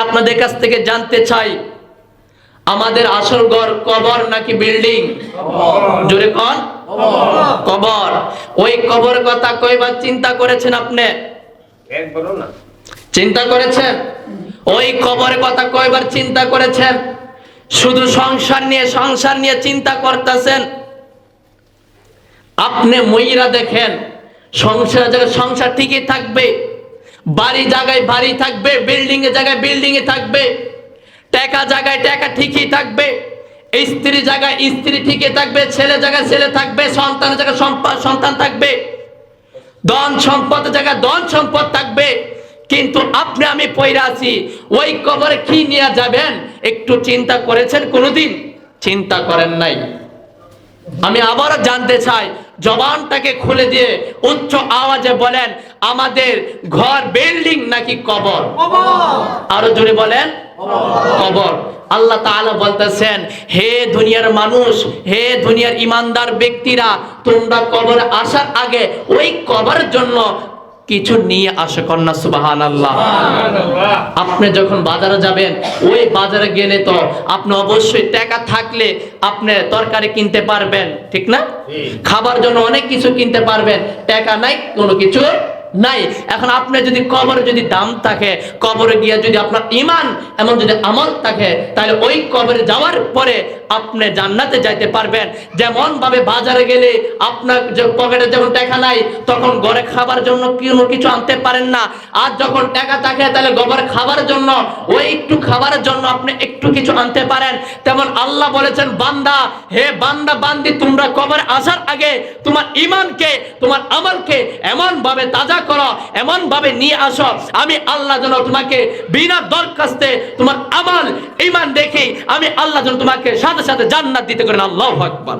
আপনাদের কাছ থেকে জানতে চাই, আমাদের আসল ঘর কবর নাকি বিল্ডিং? জোরে কোন? কবর। ওই কবর কথা কয়বার চিন্তা করেছেন আপনি? একবারও না। চিন্তা করেছেন? ওই কবরের কথা কয়বার চিন্তা করেছেন? শুধু সংসার নিয়ে চিন্তা করতেছেন। আপনি মহিলা দেখেন, সংসার ঠিকই থাকবে, বাড়ি জায়গায় বাড়ি থাকবে, বিল্ডিং এর জায়গায় বিল্ডিং এ থাকবে, টাকা জায়গায় টাকা ঠিকই থাকবে, স্ত্রী জায়গায় স্ত্রী ঠিকই থাকবে, ছেলে জায়গায় ছেলে থাকবে, সন্তানের জায়গায় সন্তান থাকবে, ধন সম্পদ জায়গায় ধন সম্পদ থাকবে। কিন্তু আপনি আমি পয়রা আছি, ওই কবরে কি নিয়ে যাবেন একটু চিন্তা করেছেন কোনোদিন? চিন্তা করেন নাই। আমি আবারও জানতে চাই, জবানটাকে খুলে দিয়ে উচ্চ আওয়াজে বলেন, আমাদের ঘর বিল্ডিং নাকি কবর? আরো জোরে বলেন, কবর। আল্লাহ তাআলা বলতেছেন, হে দুনিয়ার মানুষ, হে দুনিয়ার ইমানদার ব্যক্তিরা, তোমরা কবরে আসার আগে ওই কবরের জন্য কিছু নিয়ে আসো। কন্যা সুবহানাল্লাহ। আপনি যখন বাজারে যাবেন, ওই বাজারে গেলে তো আপনি অবশ্যই টাকা থাকলে আপনি তরকারি কিনতে পারবেন, ঠিক না? খাবার জন্য অনেক কিছু কিনতে পারবেন। টাকা নাই, কোনো কিছু নাই। এখন আপনি যদি কবরে যদি দাম থাকে, কবরে গিয়ে যদি আপনার ঈমান এমন যদি আমল থাকে, তাহলে ওই কবরে যাওয়ার পরে আপনি জান্নাতে যাইতে পারবেন। যেমন ভাবে বাজারে গেলে আপনার পকেটে যখন টাকা নাই, তখন ঘরে খাবার জন্য কোনো কিছু আনতে পারেন না। আর যখন টাকা থাকে, তাহলে ঘরে খাবার জন্য, ওই একটু খাবারের জন্য আপনি একটু কিছু আনতে পারেন। তেমন আল্লাহ বলেছেন, বান্দা, হে বান্দা বান্দি, তোমরা কবরে আসার আগে তোমার ঈমানকে, তোমার আমলকে এমন ভাবে তাজা করো, এমন ভাবে নিয়ে আসো, আমি আল্লাহ যেন তোমাকে বিনা দরখাস্তে তোমার আমল ঈমান দেখে আমি আল্লাহ যেন তোমাকে সাথে সাথে জান্নাত দিতে করেন। আল্লাহু আকবার।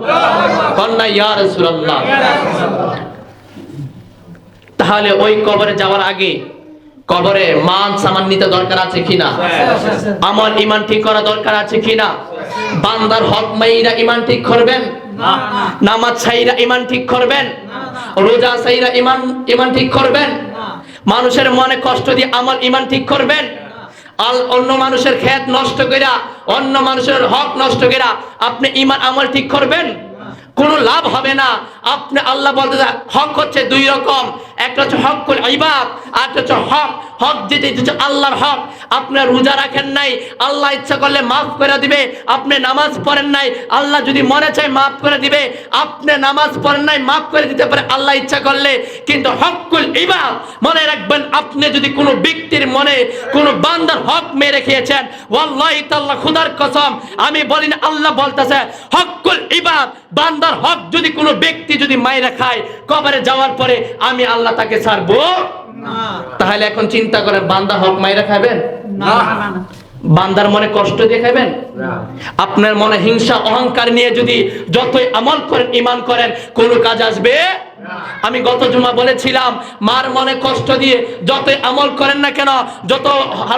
কন্যা ইয়া রাসূলুল্লাহ। তাহলে ওই কবরে যাওয়ার আগে কবরে মান সামান নিতে দরকার আছে কিনা? আমল ঈমান ঠিক করা দরকার আছে কিনা? বান্দার হক মাইরা ঈমান ঠিক করবেন, নামাজ ছাইরা ঈমান ঠিক করবেন, রোজা ছাইরা ঈমান ঠিক করবেন, মানুষের মনে কষ্ট দিয়ে আমল ঈমান ঠিক করবেন, অন্য মানুষের খেত নষ্ট কইরা, অন্য মানুষের হক নষ্ট কইরা আপনি ঈমান আমল ঠিক করবেন? কোনো লাভ হবে না। আপনি আল্লাহ বলতে, হক হচ্ছে দুই রকম, একটা হচ্ছে হকুল ইবাদ, আর একটা হচ্ছে হক যেটা আল্লাহর হক। আপনি রোজা রাখেন নাই, আল্লাহ ইচ্ছা করলে মাফ করে দিবে। আপনি নামাজ পড়েন নাই, আল্লাহ যদি মনে চায় মাফ করে দিবে। আপনি নামাজ পড়েন নাই, মাফ করে দিতে পারে আল্লাহ ইচ্ছা করলে। কিন্তু হকুল ইবাদ, মনে রাখবেন, আপনি যদি কোনো ব্যক্তির মনে কোনো বান্দার হক মেরে খেয়েছেন, ওয়াল্লাহি তাআলা খোদার কসম আমি বলি না, আল্লাহ বলতেছে, হকুল ইবাদ, বান্দার হক যদি কোনো ব্যক্তি যদি মাইরা খায়, কবরে যাওয়ার পরে আমি আল্লাহ তাকে ছাড়বো না। তাহলে এখন চিন্তা করেন, বান্দা হক মাইরা খাবেন না? বান্দার মনে কষ্ট দিয়ে খাবেন? আপনার মনে হিংসা অহংকার নিয়ে যদি যতই আমল করেন, ঈমান করেন, কোনো কাজ আসবে? আমি গত জুমা বলেছিলাম, মার মনে কষ্ট দিয়ে যতই আমল করেন না কেন, যত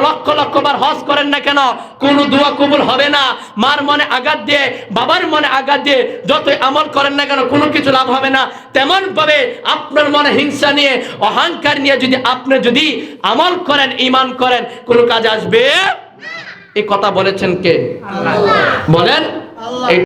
লক্ষ লক্ষ বার হজ করেন না কেন, কোনো দোয়া কবুল হবে না। মার মনে আঘাত দিয়ে, বাবার মনে আঘাত দিয়ে যতই আমল করেন না কেন, কোনো কিছু লাভ হবে না। তেমন ভাবে আপনার মনে হিংসা নিয়ে, অহংকার নিয়ে যদি আপনি যদি আমল করেন, ঈমান করেন, কোনো কাজ আসবে? এই কথা বলেছেন কে? বলেন।